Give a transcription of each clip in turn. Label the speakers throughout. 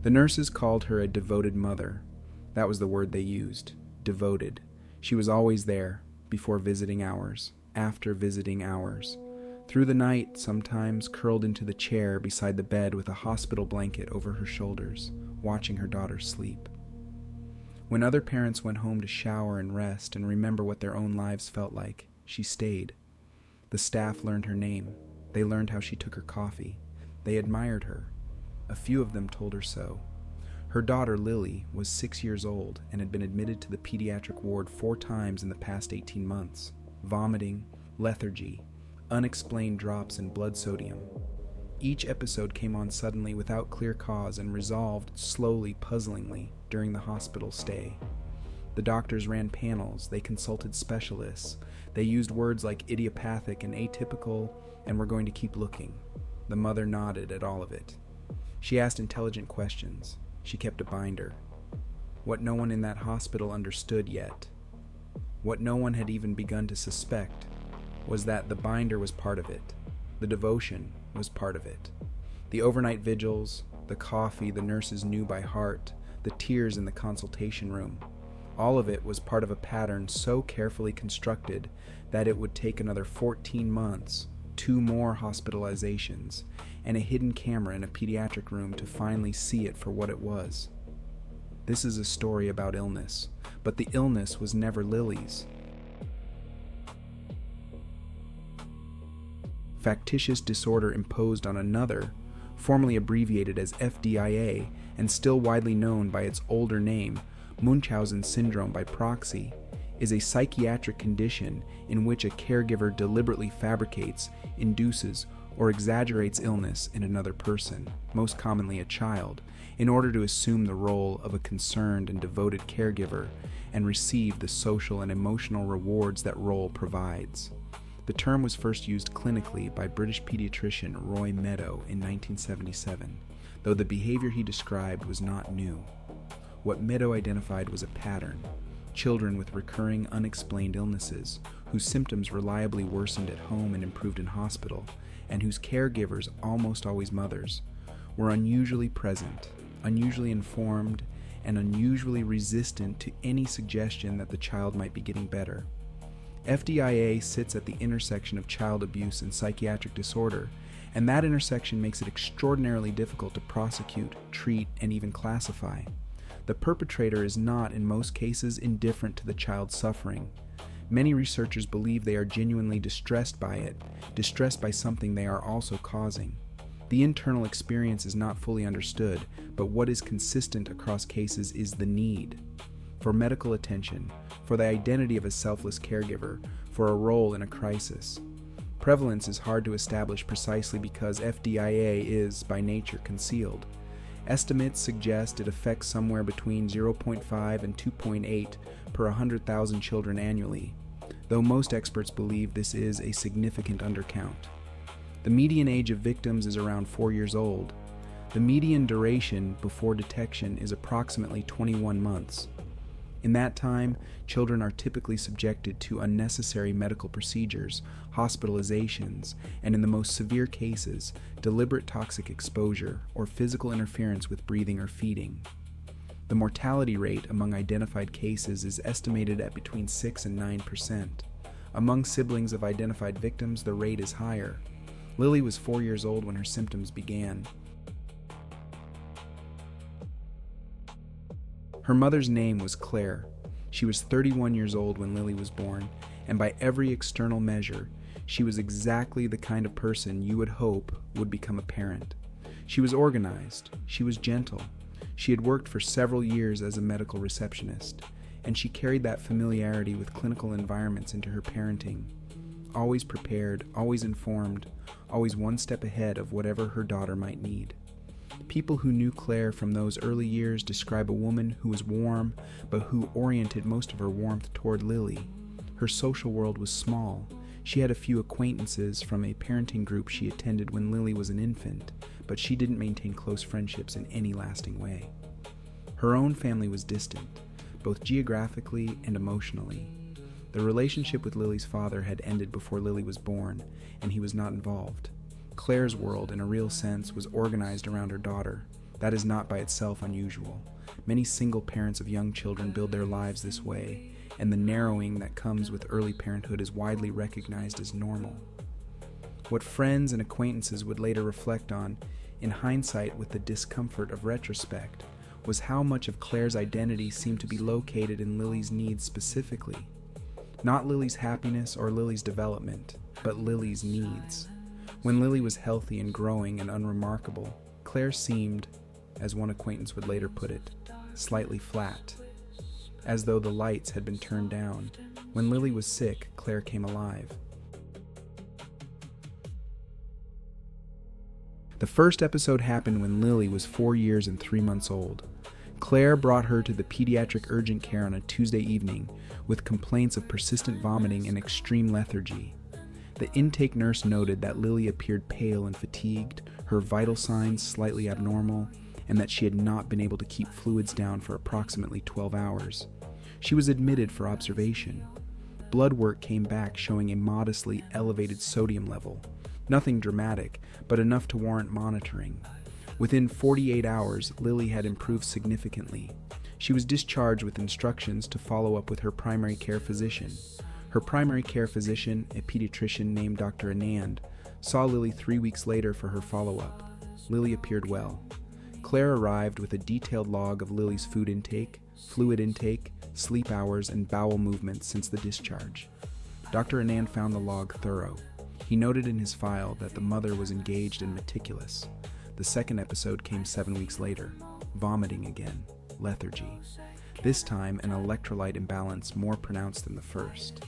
Speaker 1: The nurses called her a devoted mother. That was the word they used, devoted. She was always there, before visiting hours, after visiting hours. Through the night, sometimes curled into the chair beside the bed with a hospital blanket over her shoulders, watching her daughter sleep. When other parents went home to shower and rest and remember what their own lives felt like, she stayed. The staff learned her name. They learned how she took her coffee. They admired her. A few of them told her so. Her daughter, Lily, was 6 years old and had been admitted to the pediatric ward 4 times in the past 18 months. Vomiting, lethargy, unexplained drops in blood sodium. Each episode came on suddenly without clear cause and resolved slowly, puzzlingly, during the hospital stay. The doctors ran panels, they consulted specialists, they used words like idiopathic and atypical, and were going to keep looking. The mother nodded at all of it. She asked intelligent questions. She kept a binder. What no one in that hospital understood yet, what no one had even begun to suspect, was that the binder was part of it. The devotion was part of it. The overnight vigils, the coffee the nurses knew by heart, the tears in the consultation room, all of it was part of a pattern so carefully constructed that it would take another 14 months, 2 more hospitalizations, and a hidden camera in a pediatric room to finally see it for what it was. This is a story about illness, but the illness was never Lily's. Factitious disorder imposed on another, formerly abbreviated as FDIA and still widely known by its older name, Munchausen syndrome by Proxy, is a psychiatric condition in which a caregiver deliberately fabricates, induces, or exaggerates illness in another person, most commonly a child, in order to assume the role of a concerned and devoted caregiver and receive the social and emotional rewards that role provides. The term was first used clinically by British pediatrician Roy Meadow in 1977, though the behavior he described was not new. What Meadow identified was a pattern: children with recurring unexplained illnesses, whose symptoms reliably worsened at home and improved in hospital, and whose caregivers, almost always mothers, were unusually present, unusually informed, and unusually resistant to any suggestion that the child might be getting better. FDIA sits at the intersection of child abuse and psychiatric disorder, and that intersection makes it extraordinarily difficult to prosecute, treat, and even classify. The perpetrator is not, in most cases, indifferent to the child's suffering. Many researchers believe they are genuinely distressed by it, distressed by something they are also causing. The internal experience is not fully understood, but what is consistent across cases is the need for medical attention, for the identity of a selfless caregiver, for a role in a crisis. Prevalence is hard to establish precisely because FDIA is, by nature, concealed. Estimates suggest it affects somewhere between 0.5 and 2.8 per 100,000 children annually, though most experts believe this is a significant undercount. The median age of victims is around 4 years old. The median duration before detection is approximately 21 months. In that time, children are typically subjected to unnecessary medical procedures, hospitalizations, and in the most severe cases, deliberate toxic exposure or physical interference with breathing or feeding. The mortality rate among identified cases is estimated at between 6 and 9%. Among siblings of identified victims, the rate is higher. Lily was 4 years old when her symptoms began. Her mother's name was Claire. She was 31 years old when Lily was born, and by every external measure, she was exactly the kind of person you would hope would become a parent. She was organized. She was gentle. She had worked for several years as a medical receptionist, and she carried that familiarity with clinical environments into her parenting. Always prepared, always informed, always one step ahead of whatever her daughter might need. People who knew Claire from those early years describe a woman who was warm, but who oriented most of her warmth toward Lily. Her social world was small. She had a few acquaintances from a parenting group she attended when Lily was an infant, but she didn't maintain close friendships in any lasting way. Her own family was distant, both geographically and emotionally. The relationship with Lily's father had ended before Lily was born, and he was not involved. Claire's world, in a real sense, was organized around her daughter. That is not by itself unusual. Many single parents of young children build their lives this way, and the narrowing that comes with early parenthood is widely recognized as normal. What friends and acquaintances would later reflect on, in hindsight with the discomfort of retrospect, was how much of Claire's identity seemed to be located in Lily's needs specifically. Not Lily's happiness or Lily's development, but Lily's needs. When Lily was healthy and growing and unremarkable, Claire seemed, as one acquaintance would later put it, slightly flat, as though the lights had been turned down. When Lily was sick, Claire came alive. The first episode happened when Lily was 4 years and 3 months old. Claire brought her to the pediatric urgent care on a Tuesday evening with complaints of persistent vomiting and extreme lethargy. The intake nurse noted that Lily appeared pale and fatigued, her vital signs slightly abnormal, and that she had not been able to keep fluids down for approximately 12 hours. She was admitted for observation. Blood work came back showing a modestly elevated sodium level. Nothing dramatic, but enough to warrant monitoring. Within 48 hours, Lily had improved significantly. She was discharged with instructions to follow up with her primary care physician. Her primary care physician, a pediatrician named Dr. Anand, saw Lily 3 weeks later for her follow-up. Lily appeared well. Claire arrived with a detailed log of Lily's food intake, fluid intake, sleep hours, and bowel movements since the discharge. Dr. Anand found the log thorough. He noted in his file that the mother was engaged and meticulous. The second episode came 7 weeks later. Vomiting again. Lethargy. This time an electrolyte imbalance more pronounced than the first.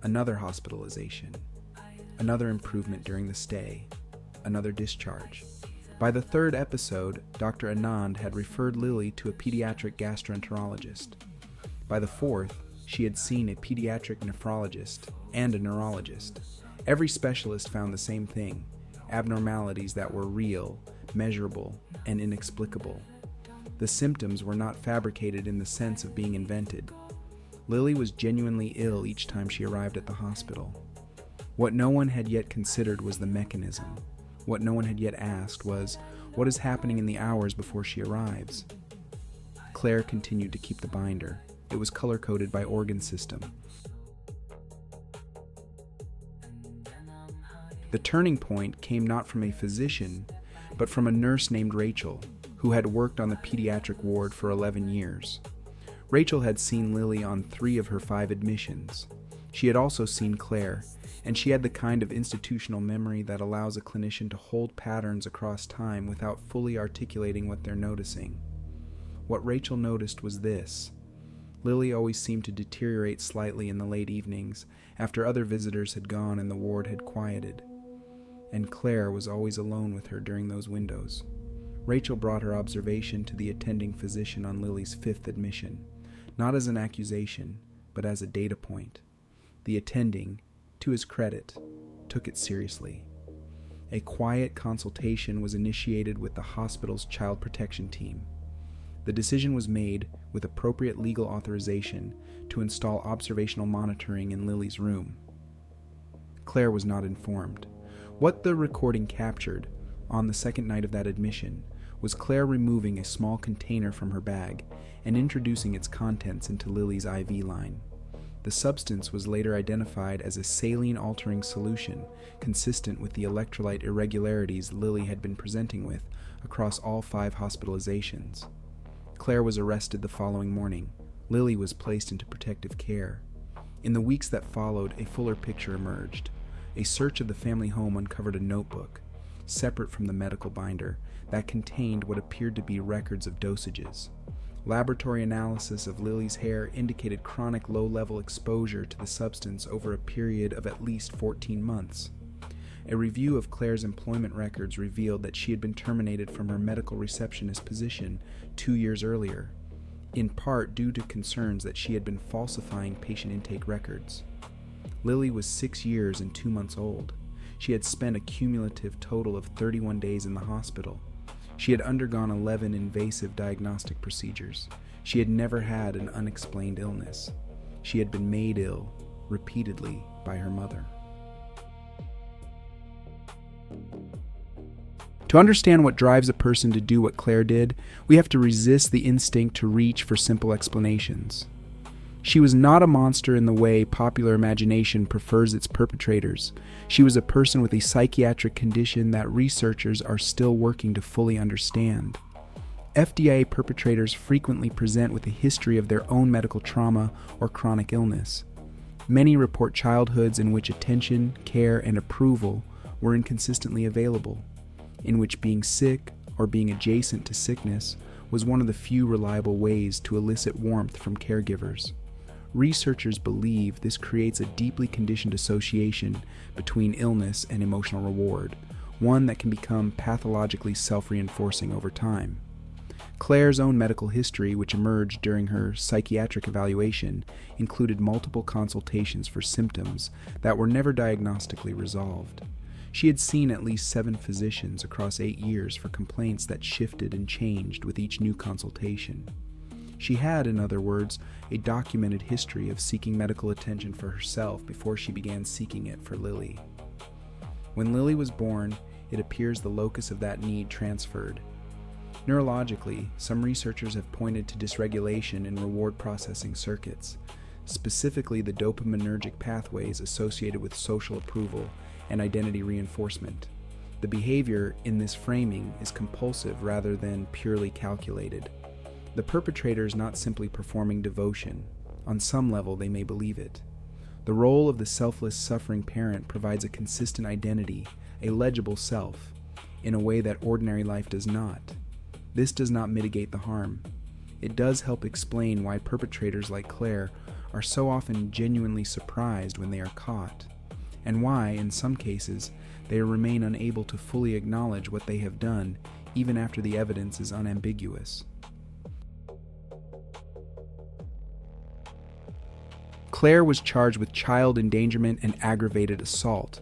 Speaker 1: Another hospitalization. Another improvement during the stay. Another discharge. By the third episode, Dr. Anand had referred Lily to a pediatric gastroenterologist. By the fourth, she had seen a pediatric nephrologist and a neurologist. Every specialist found the same thing: abnormalities that were real, measurable, and inexplicable. The symptoms were not fabricated in the sense of being invented. Lily was genuinely ill each time she arrived at the hospital. What no one had yet considered was the mechanism. What no one had yet asked was, what is happening in the hours before she arrives? Claire continued to keep the binder. It was color-coded by organ system. The turning point came not from a physician, but from a nurse named Rachel, who had worked on the pediatric ward for 11 years. Rachel had seen Lily on 3 of her 5 admissions. She had also seen Claire, and she had the kind of institutional memory that allows a clinician to hold patterns across time without fully articulating what they're noticing. What Rachel noticed was this: Lily always seemed to deteriorate slightly in the late evenings after other visitors had gone and the ward had quieted. And Claire was always alone with her during those windows. Rachel brought her observation to the attending physician on Lily's 5th admission, not as an accusation, but as a data point. The attending, to his credit, took it seriously. A quiet consultation was initiated with the hospital's child protection team. The decision was made, with appropriate legal authorization, to install observational monitoring in Lily's room. Claire was not informed. What the recording captured, on the second night of that admission, was Claire removing a small container from her bag and introducing its contents into Lily's IV line. The substance was later identified as a saline-altering solution consistent with the electrolyte irregularities Lily had been presenting with across all 5 hospitalizations. Claire was arrested the following morning. Lily was placed into protective care. In the weeks that followed, a fuller picture emerged. A search of the family home uncovered a notebook, separate from the medical binder, that contained what appeared to be records of dosages. Laboratory analysis of Lily's hair indicated chronic low-level exposure to the substance over a period of at least 14 months. A review of Claire's employment records revealed that she had been terminated from her medical receptionist position 2 years earlier, in part due to concerns that she had been falsifying patient intake records. Lily was 6 years and 2 months old. She had spent a cumulative total of 31 days in the hospital. She had undergone 11 invasive diagnostic procedures. She had never had an unexplained illness. She had been made ill, repeatedly, by her mother. To understand what drives a person to do what Claire did, we have to resist the instinct to reach for simple explanations. She was not a monster in the way popular imagination prefers its perpetrators. She was a person with a psychiatric condition that researchers are still working to fully understand. FDIA perpetrators frequently present with a history of their own medical trauma or chronic illness. Many report childhoods in which attention, care, and approval were inconsistently available, in which being sick or being adjacent to sickness was one of the few reliable ways to elicit warmth from caregivers. Researchers believe this creates a deeply conditioned association between illness and emotional reward, one that can become pathologically self-reinforcing over time. Claire's own medical history, which emerged during her psychiatric evaluation, included multiple consultations for symptoms that were never diagnostically resolved. She had seen at least 7 physicians across 8 years for complaints that shifted and changed with each new consultation. She had, in other words, a documented history of seeking medical attention for herself before she began seeking it for Lily. When Lily was born, it appears the locus of that need transferred. Neurologically, some researchers have pointed to dysregulation in reward processing circuits, specifically the dopaminergic pathways associated with social approval and identity reinforcement. The behavior in this framing is compulsive rather than purely calculated. The perpetrator is not simply performing devotion. On some level, they may believe it. The role of the selfless, suffering parent provides a consistent identity, a legible self, in a way that ordinary life does not. This does not mitigate the harm. It does help explain why perpetrators like Claire are so often genuinely surprised when they are caught, and why, in some cases, they remain unable to fully acknowledge what they have done, even after the evidence is unambiguous. Claire was charged with child endangerment and aggravated assault.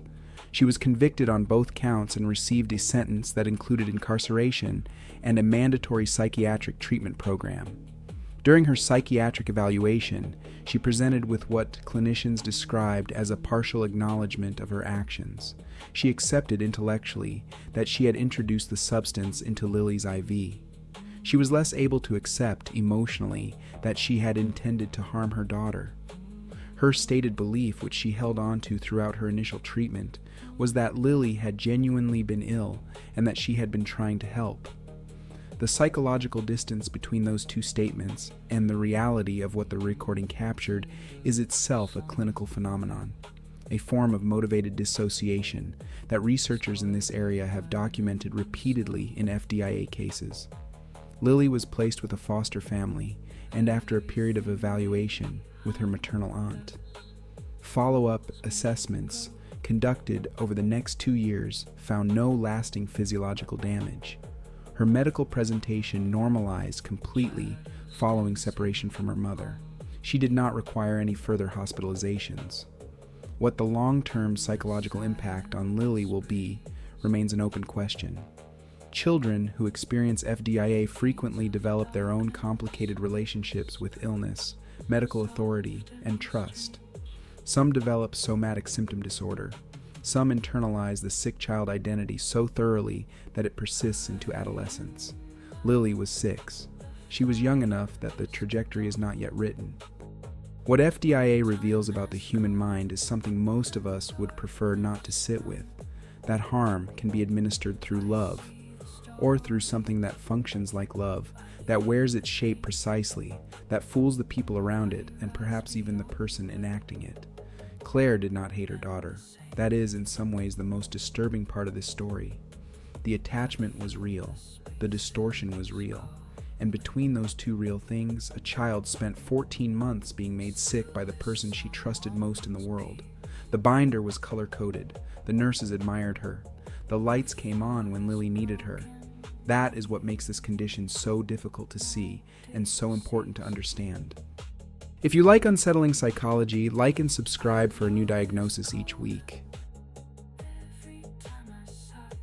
Speaker 1: She was convicted on both counts and received a sentence that included incarceration and a mandatory psychiatric treatment program. During her psychiatric evaluation, she presented with what clinicians described as a partial acknowledgement of her actions. She accepted intellectually that she had introduced the substance into Lily's IV. She was less able to accept emotionally that she had intended to harm her daughter. Her stated belief, which she held on to throughout her initial treatment, was that Lily had genuinely been ill and that she had been trying to help. The psychological distance between those two statements and the reality of what the recording captured is itself a clinical phenomenon, a form of motivated dissociation that researchers in this area have documented repeatedly in FDIA cases. Lily was placed with a foster family, and after a period of evaluation, with her maternal aunt. Follow-up assessments conducted over the next 2 years found no lasting physiological damage. Her medical presentation normalized completely following separation from her mother. She did not require any further hospitalizations. What the long-term psychological impact on Lily will be remains an open question. Children who experience FDIA frequently develop their own complicated relationships with illness, medical authority, and trust. Some develop somatic symptom disorder. Some internalize the sick child identity so thoroughly that it persists into adolescence. Lily was 6. She was young enough that the trajectory is not yet written. What FDIA reveals about the human mind is something most of us would prefer not to sit with. That harm can be administered through love, or through something that functions like love, that wears its shape precisely, that fools the people around it, and perhaps even the person enacting it. Claire did not hate her daughter. That is, in some ways, the most disturbing part of this story. The attachment was real. The distortion was real. And between those two real things, a child spent 14 months being made sick by the person she trusted most in the world. The binder was color-coded. The nurses admired her. The lights came on when Lily needed her. That is what makes this condition so difficult to see and so important to understand. If you like unsettling psychology, like and subscribe for a new diagnosis each week.